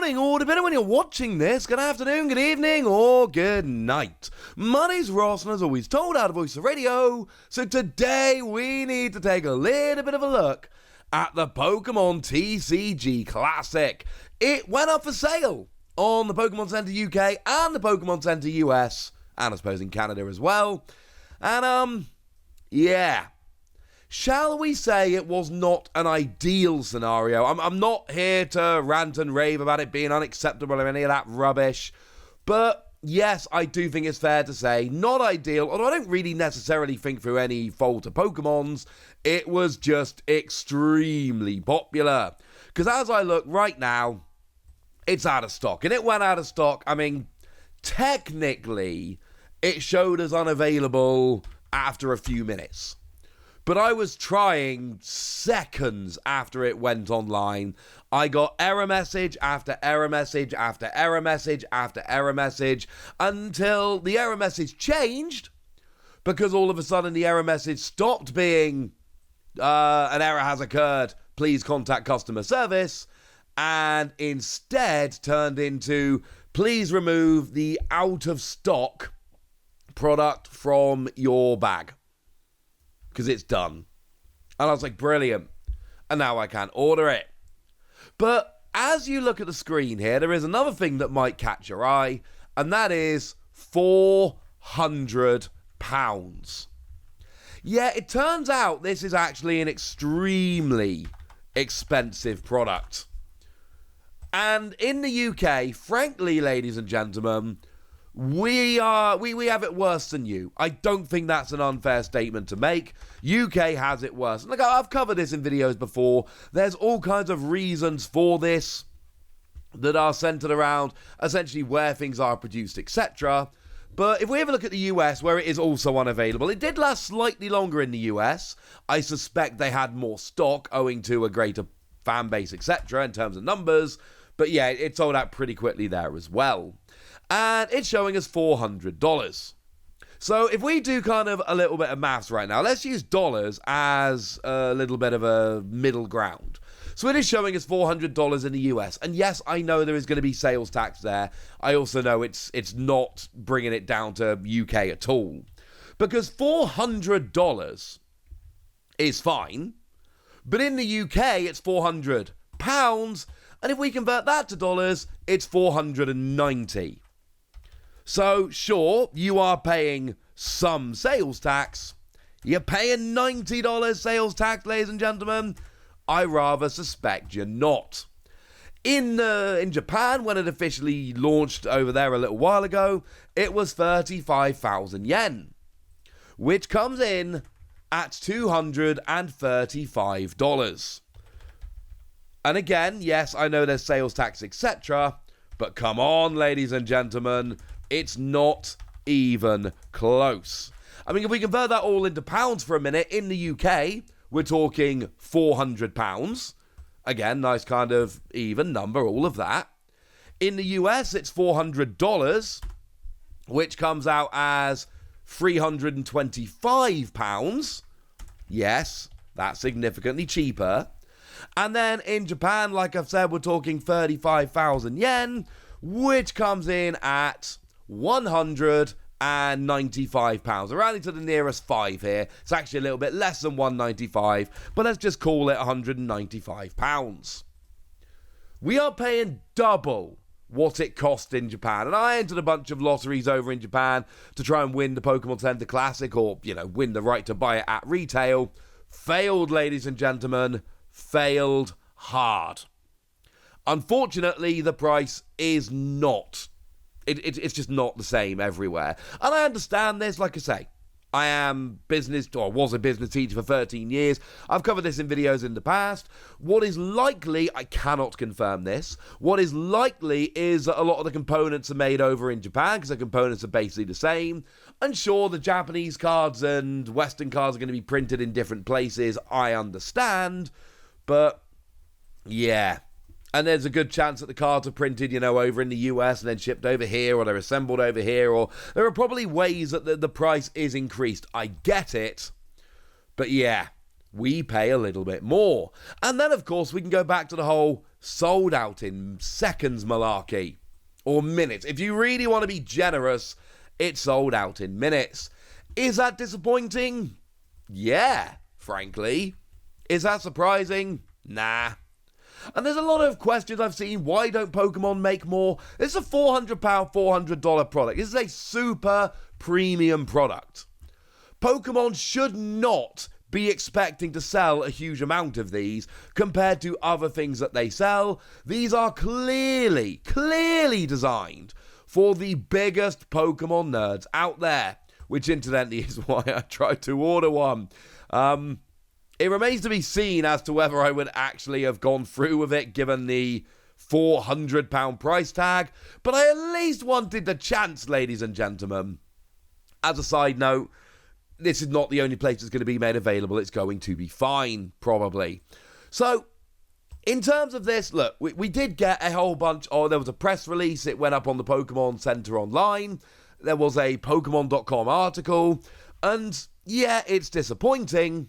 morning, or depending when you're watching this, good afternoon, good evening, or good night. My name's Ross, and as always, told out of Voice of Radio, so today we need to take a little bit of a look at the Pokémon TCG Classic. It went up for sale on the Pokémon Center UK and the Pokémon Center US, and I suppose in Canada as well. And, yeah. Shall we say it was not an ideal scenario? I'm not here to rant and rave about it being unacceptable or any of that rubbish. But yes, I do think it's fair to say not ideal, although I don't really necessarily think through any fault of Pokemon's. It was just extremely popular. Because as I look right now, it's out of stock. And it went out of stock. I mean, technically, it showed as unavailable after a few minutes. But I was trying seconds after it went online. I got error message after error message after error message after error message until the error message changed, because all of a sudden the error message stopped being an error has occurred, please contact customer service, and instead turned into please remove the out of stock product from your bag, because it's done. And I was like, brilliant. And now I can't order it. But as you look at the screen here, there is another thing that might catch your eye, and that is £400. Yeah, it turns out this is actually an extremely expensive product. And in the UK, frankly, ladies and gentlemen, we have it worse than you. I don't think that's an unfair statement to make. UK has it worse. Look, I've covered this in videos before. There's all kinds of reasons for this that are centered around essentially where things are produced, etc. But if we have a look at the US, where it is also unavailable, it did last slightly longer in the US. I suspect they had more stock owing to a greater fan base, etc. in terms of numbers. But yeah, it sold out pretty quickly there as well. And it's showing us $400. So if we do kind of a little bit of maths right now, let's use dollars as a little bit of a middle ground. So it is showing us $400 in the US. And yes, I know there is going to be sales tax there. I also know it's not bringing it down to UK at all. Because $400 is fine. But in the UK, it's £400. And if we convert that to dollars, it's 490. So, sure, you are paying some sales tax. You're paying $90 sales tax, ladies and gentlemen. I rather suspect you're not. In Japan, when it officially launched over there a little while ago, it was 35,000 yen, which comes in at $235. And again, yes, I know there's sales tax, etc., but come on, ladies and gentlemen, it's not even close. I mean, if we convert that all into pounds for a minute, in the UK, we're talking £400. Again, nice kind of even number, all of that. In the US, it's $400, which comes out as £325. Yes, that's significantly cheaper. And then in Japan, like I've said, we're talking 35,000 yen, which comes in at £195. We're rounding to the nearest 5 here. It's actually a little bit less than 195, but let's just call it £195. We are paying double what it cost in Japan. And I entered a bunch of lotteries over in Japan to try and win the Pokémon Center Classic, or, win the right to buy it at retail. Failed, ladies and gentlemen. Failed hard. Unfortunately, the price is not. It's just not the same everywhere. And I understand this, like I say. I was a business teacher for 13 years. I've covered this in videos in the past. What is likely, I cannot confirm this, what is likely is that a lot of the components are made over in Japan, because the components are basically the same. And sure, the Japanese cards and Western cards are going to be printed in different places, I understand. But, yeah. And there's a good chance that the cards are printed, over in the US and then shipped over here, or they're assembled over here, or there are probably ways that the price is increased. I get it. But yeah, we pay a little bit more. And then, of course, we can go back to the whole sold out in seconds, malarkey. Or minutes. If you really want to be generous, it's sold out in minutes. Is that disappointing? Yeah, frankly. Is that surprising? Nah. And there's a lot of questions I've seen. Why don't Pokemon make more? It's a £400, $400 product. This is a super premium product. Pokemon should not be expecting to sell a huge amount of these compared to other things that they sell. These are clearly designed for the biggest Pokemon nerds out there, which incidentally is why I tried to order one. It remains to be seen as to whether I would actually have gone through with it given the £400 price tag, but I at least wanted the chance, ladies and gentlemen. As a side note, this is not the only place it's going to be made available. It's going to be fine, probably. So, in terms of this, look, we did get a whole bunch. There was a press release. It went up on the Pokemon Center online. There was a Pokemon.com article. And, yeah, it's disappointing.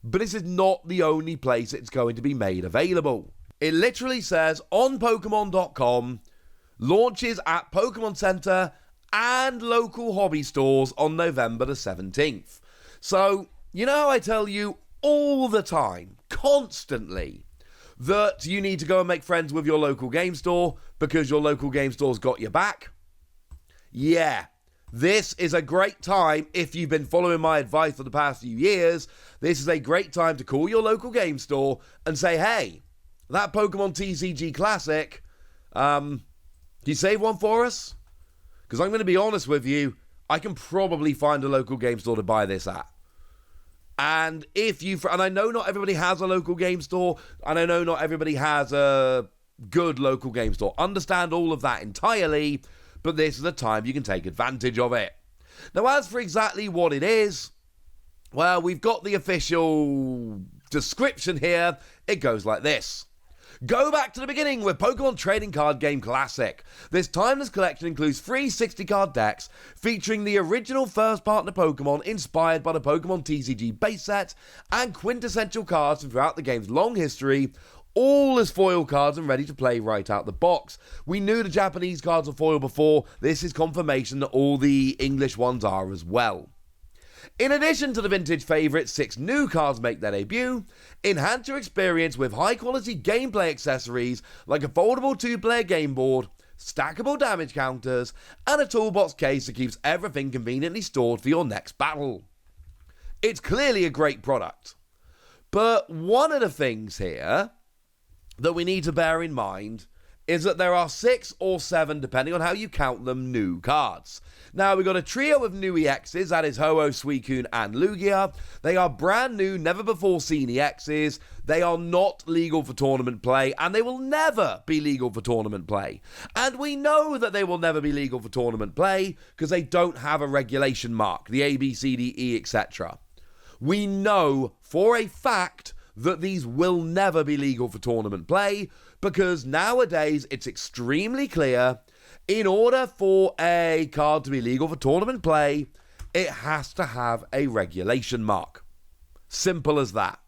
But this is not the only place it's going to be made available. It literally says on Pokemon.com, launches at Pokemon Center and local hobby stores on November the 17th. So, you know how I tell you all the time, constantly, that you need to go and make friends with your local game store because your local game store's got your back? Yeah. This is a great time, if you've been following my advice for the past few years, this is a great time to call your local game store and say, hey, that Pokémon TCG Classic, can you save one for us? Because I'm going to be honest with you, I can probably find a local game store to buy this at. And and I know not everybody has a local game store, and I know not everybody has a good local game store. Understand all of that entirely, but this is a time you can take advantage of it. Now, as for exactly what it is, well, we've got the official description here. It goes like this. Go back to the beginning with Pokemon Trading Card Game Classic. This timeless collection includes 3 60-card decks featuring the original first partner Pokemon inspired by the Pokemon TCG base set and quintessential cards from throughout the game's long history, all as foil cards and ready to play right out the box. We knew the Japanese cards were foil before. This is confirmation that all the English ones are as well. In addition to the vintage favourites, 6 new cards make their debut. Enhance your experience with high-quality gameplay accessories like a foldable 2-player game board, stackable damage counters, and a toolbox case that keeps everything conveniently stored for your next battle. It's clearly a great product. But one of the things here that we need to bear in mind is that there are 6 or 7, depending on how you count them, new cards. Now, we've got a trio of new EXs, that is Ho-Oh, Suicune, and Lugia. They are brand new, never-before-seen EXs. They are not legal for tournament play, and they will never be legal for tournament play. And we know that they will never be legal for tournament play because they don't have a regulation mark, the A, B, C, D, E, etc. We know for a fact that these will never be legal for tournament play because nowadays it's extremely clear in order for a card to be legal for tournament play, it has to have a regulation mark. Simple as that.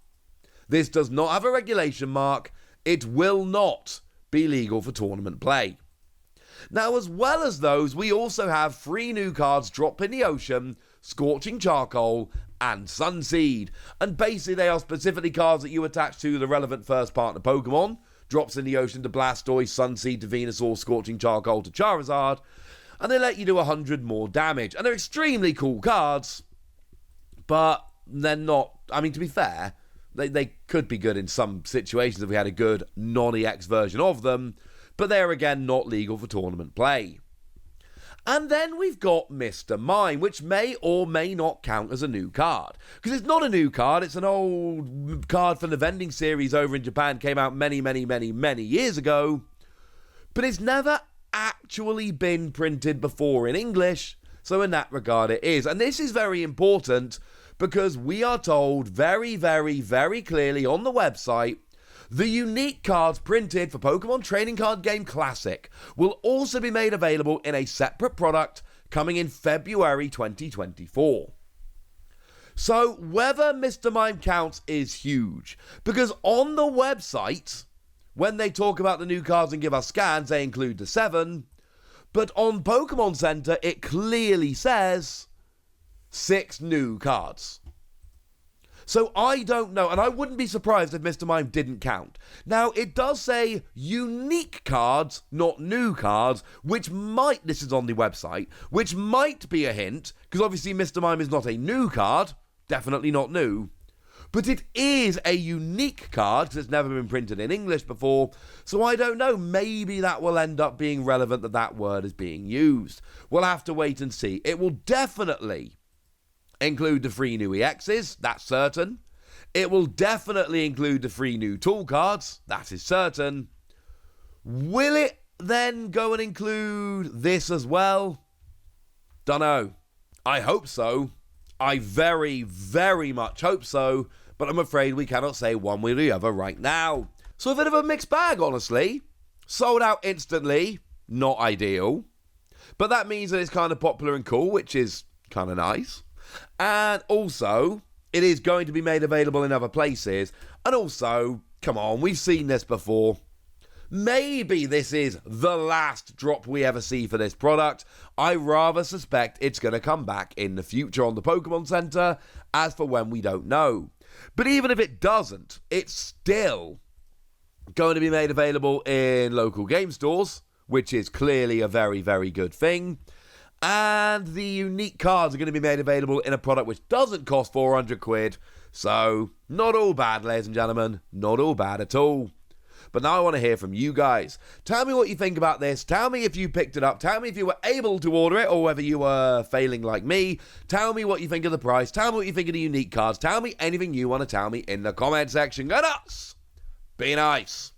This does not have a regulation mark. It will not be legal for tournament play. Now, as well as those, we also have 3 new cards drop in the ocean, Scorching Charcoal and Sunseed. And basically they are specifically cards that you attach to the relevant first partner Pokemon. Drops in the ocean to Blastoise, Sunseed to Venusaur, Scorching Charcoal to Charizard. And they let you do 100 more damage. And they're extremely cool cards. But they're not, I mean, to be fair, they could be good in some situations if we had a good non-EX version of them. But they're again not legal for tournament play. And then we've got Mr. Mime, which may or may not count as a new card. Because it's not a new card, it's an old card from the vending series over in Japan, came out many years ago. But it's never actually been printed before in English, so in that regard it is. And this is very important because we are told very clearly on the website the unique cards printed for Pokemon Trading Card Game Classic will also be made available in a separate product coming in February 2024. So whether Mr. Mime counts is huge, because on the website when they talk about the new cards and give us scans, they include the 7. But on Pokémon Center, it clearly says 6 new cards. So I don't know, and I wouldn't be surprised if Mr. Mime didn't count. Now, it does say unique cards, not new cards, which might, this is on the website, which might be a hint, because obviously Mr. Mime is not a new card, definitely not new, but it is a unique card, because it's never been printed in English before, so I don't know, maybe that will end up being relevant that that word is being used. We'll have to wait and see. It will definitely include the 3 new EXs, that's certain. It will definitely include the 3 new tool cards, that is certain. Will it then go and include this as well? Dunno. I hope so. I very, very much hope so, but I'm afraid we cannot say one way or the other right now. So a bit of a mixed bag, honestly. Sold out instantly, not ideal. But that means that it's kind of popular and cool, which is kind of nice. And also, it is going to be made available in other places. And also, come on, we've seen this before. Maybe this is the last drop we ever see for this product. I rather suspect it's going to come back in the future on the Pokémon Center. As for when, we don't know. But even if it doesn't, it's still going to be made available in local game stores, which is clearly a very, very good thing. And the unique cards are going to be made available in a product which doesn't cost 400 quid. So, not all bad, ladies and gentlemen. Not all bad at all. But now I want to hear from you guys. Tell me what you think about this. Tell me if you picked it up. Tell me if you were able to order it or whether you were failing like me. Tell me what you think of the price. Tell me what you think of the unique cards. Tell me anything you want to tell me in the comment section. Go nuts! Be nice.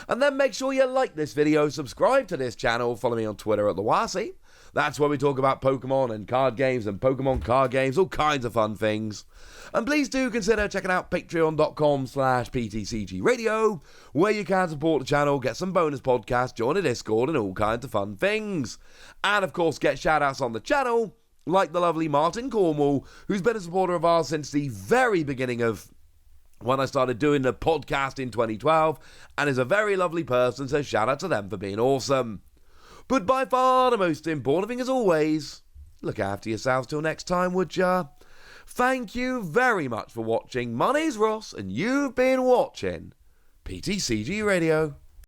And then make sure you like this video, subscribe to this channel, follow me on Twitter at TheWasi. That's where we talk about Pokemon and card games and Pokemon card games, all kinds of fun things. And please do consider checking out patreon.com/PTCG Radio, where you can support the channel, get some bonus podcasts, join a Discord, and all kinds of fun things. And of course, get shout-outs on the channel, like the lovely Martin Cornwall, who's been a supporter of ours since the very beginning of when I started doing the podcast in 2012, and is a very lovely person, so shout out to them for being awesome. But by far the most important thing, as always, look after yourselves till next time, would ya? Thank you very much for watching. My name's Ross, and you've been watching PTCG Radio.